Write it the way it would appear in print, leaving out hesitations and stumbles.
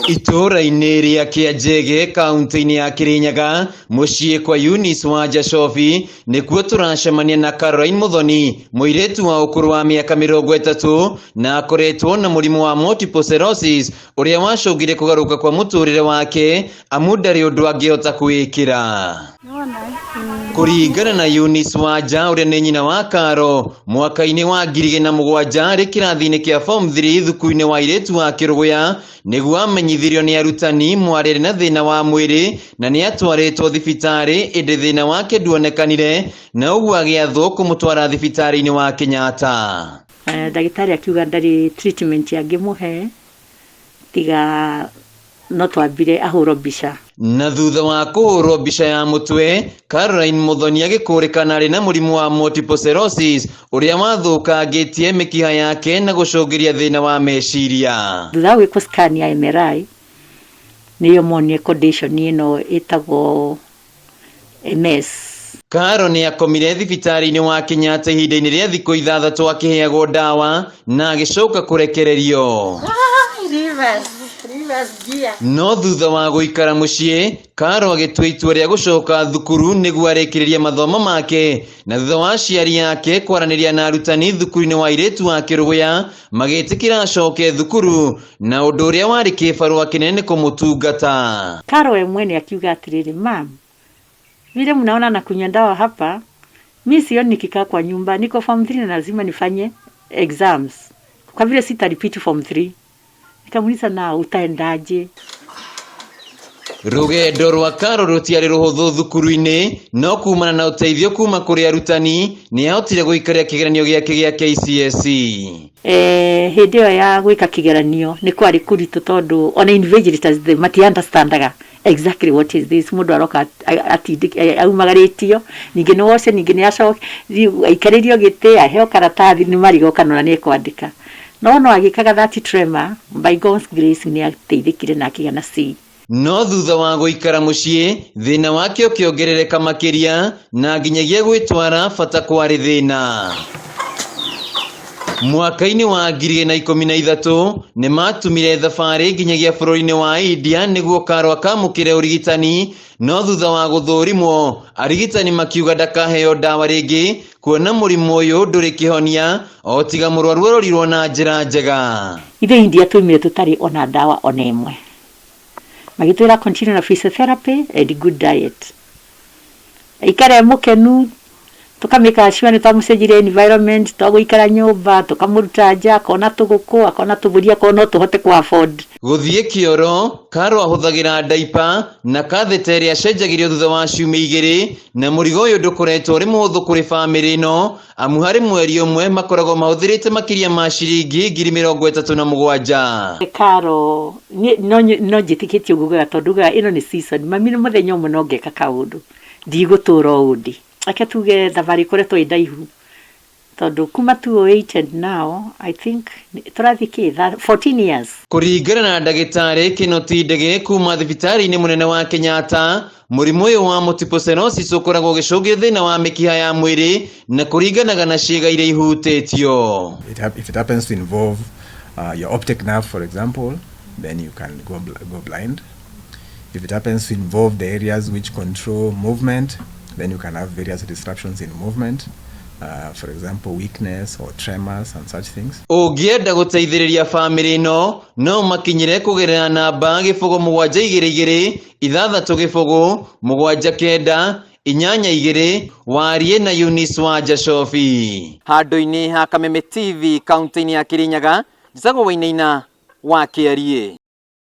Itura-inĩ ria Kianjege kaunti-inĩ ya Kirinyaga muciĩ kwa Eunice Wa Sclerosis nikuo turacemania na Caroline Muthoni muiretu wa ukuru wa miaka 30 na akoretwo na murimu wa multiple sclerosis uria wacungire kugaruka kwa muturire wake amu ndari undu angihota kuikira. Kuringana na Eunice Wanja uria ni nyina wa Karo mwaka-ini wa 2007 ri kirathi-ini kia form 3 thukuru-ini wa iretu wa Kiruguya niguo amenyithirio ni arutani mwarire na thina wa mwiri na ni atwaritwo thibitari indi thina wake nduonekanire na uguo agiathwo kumutwara thibitari-ini wa Kenyatta. Ndagitari akiuga ndari treatment angimuhe tiga no twambire ahurwo mbica. Na thutha wa kuhurwo mbica ya mutwe, Caroline Muthoni agikurikana ari na murimu wa multiple sclerosis uria wathukangitie mikiha yake na gucungiria thina wa meciria. Thutha wa gwikwo scan ya MRI niyo monie condition ino itagwo MS. Karo ni akomire thibitari-ini wa Kenyatta ihinda-ini ria thiku 6 akiheagwo dawa na agicoka kurekererio. No thutha wa guikara muciĩ, Karo agitua itua ria gucoka thukuru niguo arikiririe mathomo make na thutha wa aciari yake kwaraniria na arutani thukuru-ini wa iretu wa Kiruguya magitikira acoke thukuru na undu uria wari kibarua kinene kumutungata. Karo we mwene akiuga atiriri, mam, vile mnaona nakunywa dawa hapa, mimi sioni nikikaa kwa nyumba, niko form 3 na lazima nifanye exams. Kwa vile sita repeat form 3. Nikamuuliza na utaendaje? Rugendo rwa Karo rutiari ruhuthu thukuru-ini no kumana na uteithio kuma kuri arutani ni ahotire guikaria kigeranio giake gia KCSE. Hindi yo ya gwika kigeranio ni kwari kuritu tondu ona invigilators they mati understandaga exactly what is this. Mundu aroka aumagaritio ningi no wose ningi ni acoke aikaririo gite aheo karatathi ni marigo kanona ni kwandika. No agikaga that tremor by God's grace ni ateithikire na akigana C. No thutha wa guikara muciĩ thina wake ukiongerereka makiria na nginyagia gwitwara bata kwari thina. Mwaka-ini wa 2013 ni matumire thabari nginyagia bururi-ini wa India niguo Karo akamukire urigitani, no thutha wa guthurimwo arigitani makiuga ndakaheo dawa ringi kuona murimu uyu nduri kihonia o tiga murwaru arorirwo na njira njega. Ithe India tumire tutari ona dawa ona imwe, magitwira continue na physiotherapy and good diet. Ikare mukenu tukamika sure ni twamucenjirie environment, twaguikara nyumba, tukamuruta nja, akona tuguku, akona tuburia, akona tuhote ku afford guthie kioro. Karo ahuthagira diaper na catheter acenjagirio thutha wa ciumia 2 na murigo uyu ndukoretwo uri muhuthu kuri family no amu hari mweri umwe makoragwo mahuthirite makiria ma ciringi 37,000. Karo no njitikitie uguga tonduga ino ni season mami no muthenya umwe no ngeka kaundu ndigutura udi ake tuge thabari koretwo indaihu tondu kuma 2008 and now I think turathiki 14 years. Kuringana na ndagitari Kinoti Ndege kuma thibitari-ini munene wa Kenyatta, murimu uyu wa multiple sclerosis ukoragwo gicungia thina wa mikiha ya mwiri na kuringanaga na ciega iria ihutitio. If it happens to involve your optic nerve, for example, then you can go blind. If it happens to involve the areas which control movement, then you can have various disruptions in movement. For example, weakness or tremors and such things. Ungienda guteithiriria family no makinyire kugerera namba 0722 679 warie na Eunice Wa Sclerosis. Handu-ini ha Kameme TV kaunti-ini ya Kirinyaga, njagwo Wainaina wa Kiarie.